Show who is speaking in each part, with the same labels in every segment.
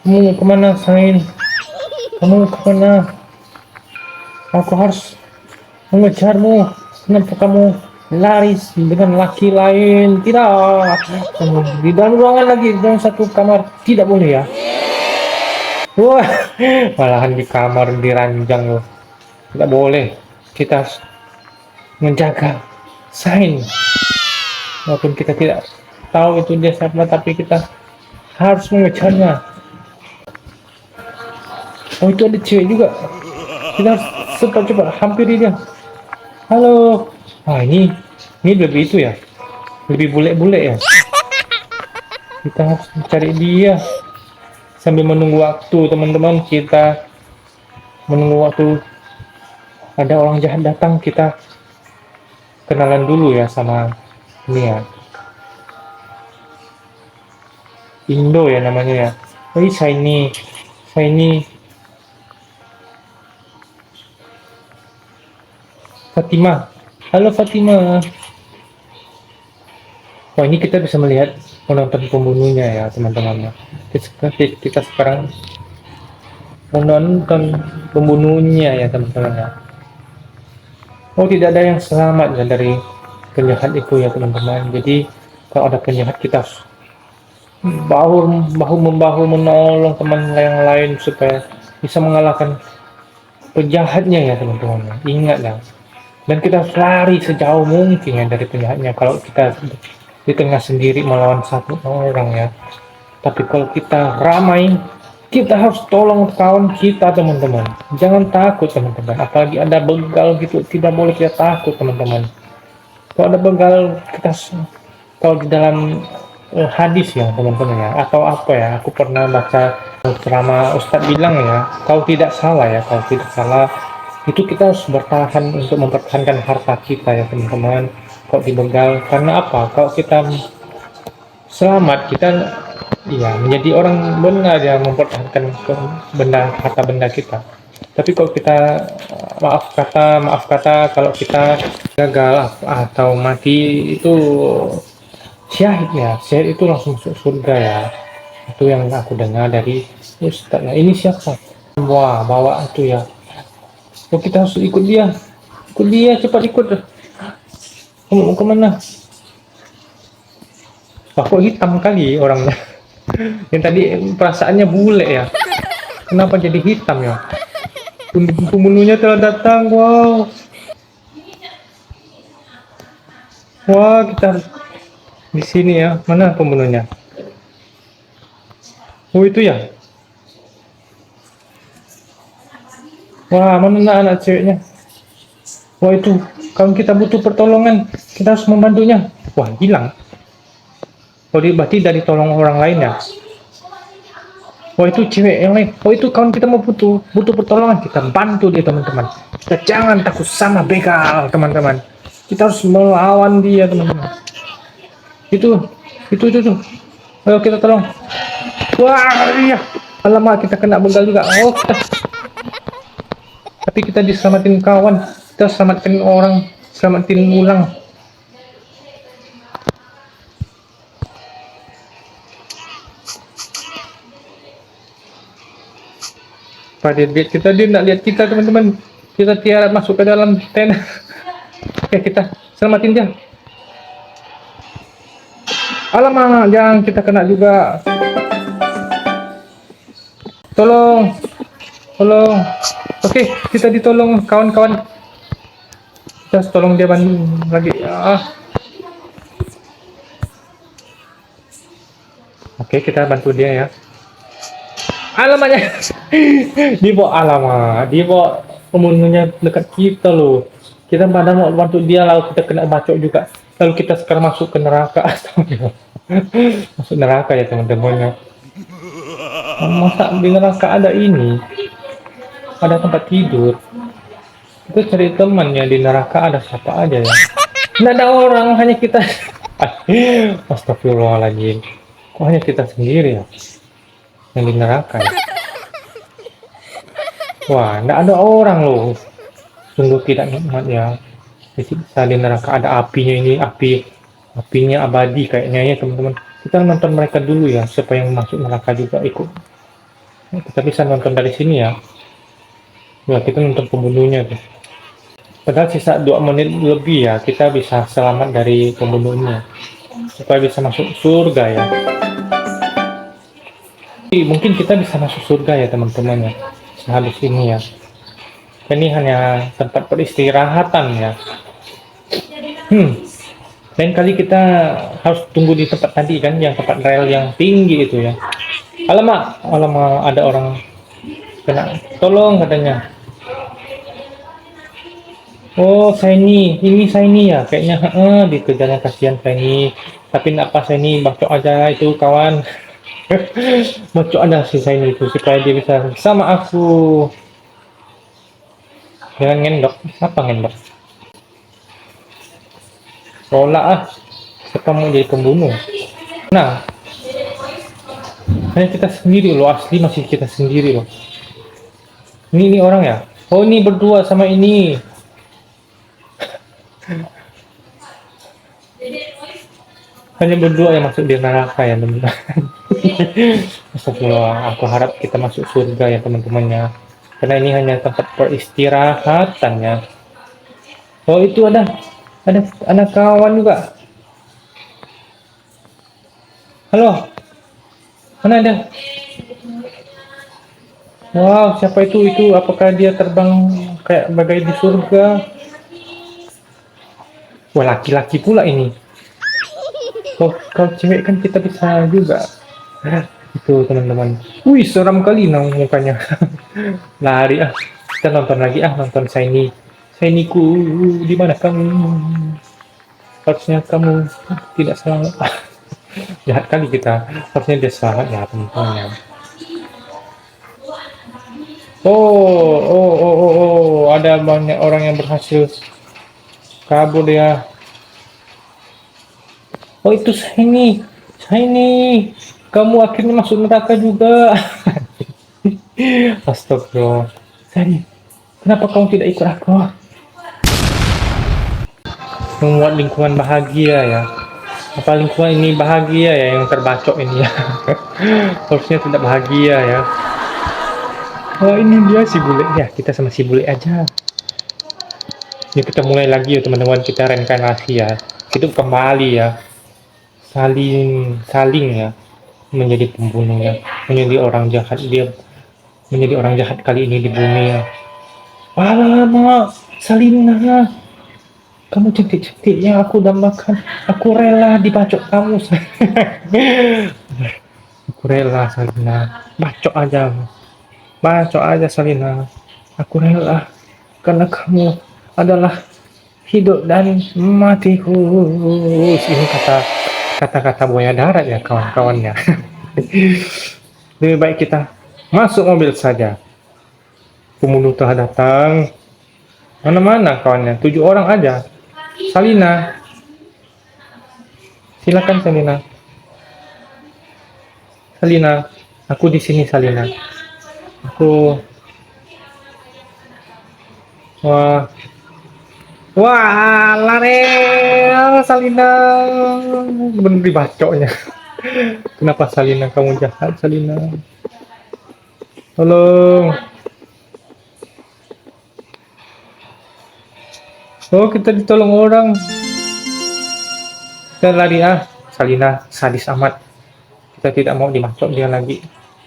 Speaker 1: Kamu mau kemana, Sain? Kamu mau kemana? Aku harus mengejarmu. Kenapa kamu lari dengan laki lain? Tidak. Kamu di dalam ruangan lagi, dalam satu kamar. Tidak boleh ya. Wah, malahan di kamar diranjang loh. Tidak boleh. Kita harus menjaga Sain. Walaupun kita tidak tahu itu dia siapa, tapi kita harus mengejarnya. Oh, itu ada cewek juga. Kita harus cepat-cepat hampiri dia. Halo. Ah, ini lebih itu ya. Lebih bule-bule ya. Kita harus mencari dia sambil menunggu waktu, teman-teman. Kita menunggu waktu ada orang jahat datang, kita kenalan dulu ya sama ini ya. Indo ya namanya ya. Oh, Shiny. Shiny. Fatima. Halo Fatima. Wah, ini kita bisa melihat menonton pembunuhnya ya, teman-teman. Kita sekarang menonton pembunuhnya ya, teman-teman ya. Oh, tidak ada yang selamat ya dari penjahat itu ya, teman-teman. Jadi kalau ada penjahat, kita harus bahu membahu menolong teman yang lain supaya bisa mengalahkan penjahatnya ya, teman-teman. Ingat ya. Dan kita harus lari sejauh mungkin ya dari penjahatnya. Kalau kita di tengah sendiri melawan satu orang ya. Tapi kalau kita ramai, kita harus tolong kawan kita, teman-teman. Jangan takut, teman-teman. Apalagi ada begal gitu, tidak boleh kita takut, teman-teman. Kalau ada begal, kalau di dalam hadis ya, teman-teman ya, atau apa ya, aku pernah baca ceramah Ustadz bilang ya, kalau tidak salah ya, kalau tidak salah, itu kita harus bertahan untuk mempertahankan harta kita ya, teman-teman. Kalau dibegal, karena apa? Kalau kita selamat, kita ya menjadi orang benar ya, mempertahankan harta benda kita. Tapi kalau kita maaf kata kalau kita gagal atau mati, itu syahid itu langsung masuk surga ya. Itu yang aku dengar dari Ustaz. Nah, ini siapa? Wah, bawa itu ya. Oh, kita harus ikut dia, cepat ikut. Kamu mau kemana? Wah, kok hitam kali orangnya. Yang tadi perasaannya bule ya. Kenapa jadi hitam ya? Pembunuhnya telah datang. Wow. Wah, kita harus di sini ya. Mana pembunuhnya? Oh, itu ya. Wah, mana anak ceweknya? Wah, itu. Kalau kita butuh pertolongan, kita harus membantunya. Wah, hilang. Oh, berarti dari tolong orang lain ya. Oh, itu cewek yang lain. Oh, itu kawan kita mau butuh pertolongan, kita bantu dia, teman-teman. Kita jangan takut sama begal, teman-teman. Kita harus melawan dia, teman-teman. Itu tuh. Ayo kita tolong. Wah, iya. Alamak, kita kena begal juga. Oh, tapi kita diselamatin kawan. Kita selamatin orang, selamatin ulang. Pada dia nak lihat kita, teman-teman. Kita tiara masuk ke dalam tenda. Oke, kita selamatin dia. Alamak, jangan kita kena juga. Tolong. Oke, kita ditolong kawan-kawan. Kita harus tolong dia lagi. Oke, kita bantu dia ya. Alamatnya. Dia bawa pembunuhnya dekat kita loh. Kita pada mau bantu dia, lalu kita kena bacok juga. Lalu kita sekarang masuk ke neraka. Masuk neraka ya, teman-teman ya. Masa di neraka ada ini? Ada tempat tidur. Kita cari temannya di neraka, ada siapa aja ya? Nggak ada orang, hanya kita. Astagfirullahaladzim. Kok hanya kita sendiri ya yang di neraka ya? Wah, nggak ada orang loh. Sungguh tidak nikmat ya. Di neraka ada apinya, ini apinya abadi kayaknya ya, teman-teman. Kita nonton mereka dulu ya, supaya yang masuk neraka juga ikut Kita bisa nonton dari sini ya. Ya, kita nonton pembunuhnya tuh. Padahal sisa 2 menit lebih ya, kita bisa selamat dari pembunuhnya. Supaya bisa masuk surga ya. Mungkin kita bisa masuk surga ya teman-teman ya. Sehabis ini ya. Ini hanya tempat peristirahatan ya. Lain kali kita harus tunggu di tempat tadi kan, yang tempat rel yang tinggi itu ya. Alamak, alamak, ada orang kena. Tolong katanya. Oh, ini Shiny ya, kayaknya dikejarnya kasihan Shiny. Tapi enggak apa Shiny, bacok aja itu kawan. Bacok aja si Shiny itu supaya dia bisa sama aku. Jangan ngendok, apa ngendok? Tolak ah, siapa mau jadi pembunuh? Nah, hanya kita sendiri loh, asli masih kita sendiri loh. Ini orang ya? Oh, ini berdua sama ini. Hanya berdua yang masuk di neraka ya teman-teman. Astagfirullah, aku harap kita masuk surga ya teman-temannya. Karena ini hanya tempat peristirahatan ya. Oh itu ada anak kawan juga. Halo, mana ada? Wow, siapa itu? Itu apakah dia terbang kayak bagai di surga? Wah, laki-laki pula ini. Kalau cewek kan kita bisa juga. Itu teman-teman. Wih, seram kali mukanya. Lari ah. Kita nonton lagi ah, nonton Shiny. Shiny-ku, di mana kamu? Harusnya kamu tidak selamat. Jahat kali kita. Harusnya dia selamat ya teman-teman ya. Ada banyak orang yang berhasil kabur ya. Oh, itu Shiny. Shiny, kamu akhirnya masuk neraka juga. Astagfirullah. Shiny, kenapa kamu tidak ikut aku? Membuat lingkungan bahagia ya. Apa lingkungan ini bahagia ya, yang terbacok ini ya. Harusnya tidak bahagia ya. Oh, ini dia si bule ya, kita sama si bule aja. Ini kita mulai lagi ya teman-teman, kita reinkarnasi ya. Itu kembali ya. Saling ya, menjadi pembunuh ya, menjadi orang jahat. Dia menjadi orang jahat kali ini di bumi ya. Alamak, Salina, kamu cantik-cantiknya aku dambakan. Aku rela dibacok kamu. Aku rela Salina, bacok aja Salina. Aku rela karena kamu adalah hidup dan matiku. Ini kata-kata buaya darat ya kawan-kawannya. Lebih baik kita masuk mobil saja. Pembunuh telah datang. Mana-mana kawannya, 7 orang aja. Salina, silakan Salina. Salina, aku di sini Salina. Aku, wah, lari Salina, bener dibacoknya. Kenapa Salina kamu jahat Salina? Tolong. Oh, kita ditolong orang. Kita lari ah, Salina sadis amat. Kita tidak mau dibacok dia lagi.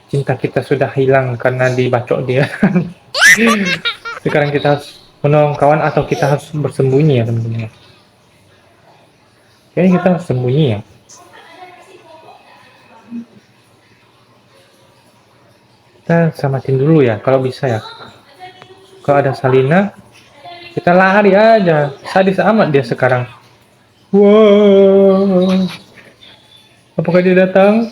Speaker 1: Cinta kita sudah hilang karena dibacok dia. Sekarang kita harus menolong kawan atau kita harus bersembunyi ya teman-teman. Kayaknya kita harus sembunyi ya. Kita samatin dulu ya kalau bisa ya. Kalau ada Salina, kita lari aja. Sadis amat dia sekarang. Wow. Apakah dia datang?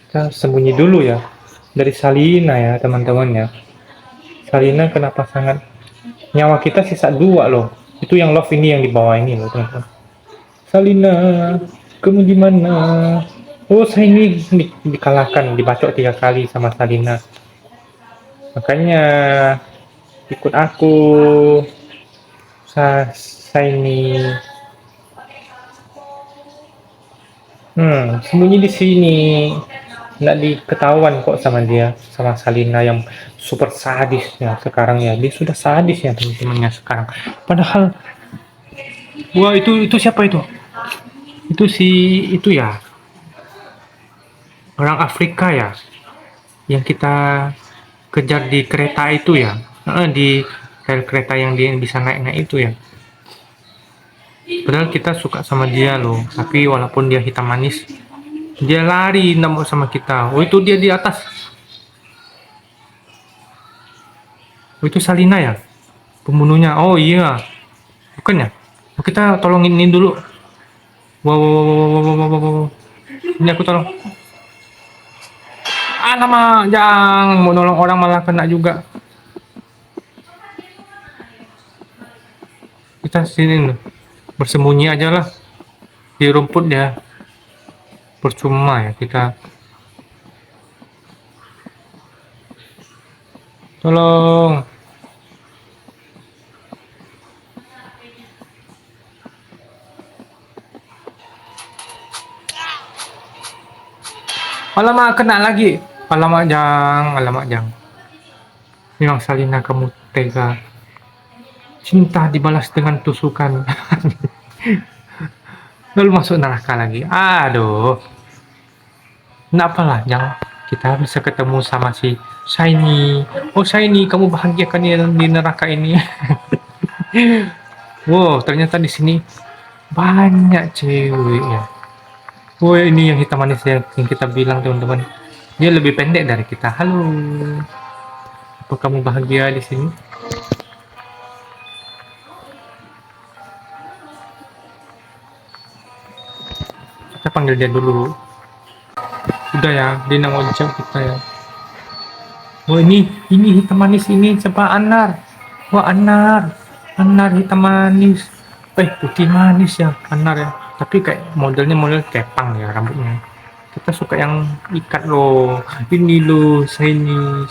Speaker 1: Kita sembunyi dulu ya. Dari Salina ya teman-teman ya. Salina kenapa sangat, nyawa kita sisa 2 loh. Itu yang love ini yang di bawah ini loh teman-teman. Salina, kamu di mana? Oh, saya ini dikalahkan, dibacok 3 kali sama Salina. Makanya ikut aku. Saya ini Sembunyi di sini. Nggak diketahuan kok sama dia, sama Salina yang super sadis ya sekarang ya. Dia sudah sadis ya teman-temannya sekarang. Padahal, wah itu siapa itu? Itu si itu ya, orang Afrika ya, yang kita kejar di kereta itu ya. Di rel kereta yang dia bisa naik-naik itu ya. Padahal kita suka sama dia loh, tapi walaupun dia hitam manis, dia lari nembak sama kita. Oh itu dia di atas. Oh itu Salina ya, pembunuhnya. Oh iya, bukan ya? Oh, kita tolongin ini dulu. Wow, wow, wow, wow, wow, wow, wow, wow. Ini aku tolong. Nama jangan mau nolong orang malah kena juga. Kita sini loh, bersembunyi aja lah di rumput ya. Percuma ya kita. Tolong. Alamak kena lagi. Alamak jang. Memang Salina kamu tega. Cinta dibalas dengan tusukan. Lalu masuk neraka lagi. Aduh. Nggak apalah, jangan. Kita bisa ketemu sama si Shiny. Oh Shiny, kamu bahagiakan dia di neraka ini. Wow, ternyata di sini banyak cewek ya. Oh ini yang hitam manis ya, yang kita bilang teman-teman. Dia lebih pendek dari kita. Halo. Apa kamu bahagia di sini? Kita panggil dia dulu. Udah ya, dia nggak mau jawab kita ya. Oh ini hitam manis ini siapa Anar? Wah Anar hitam manis. Putih manis ya Anar ya. Tapi kayak model kepang ya rambutnya. Kita suka yang ikat loh. Ini loh, shiny.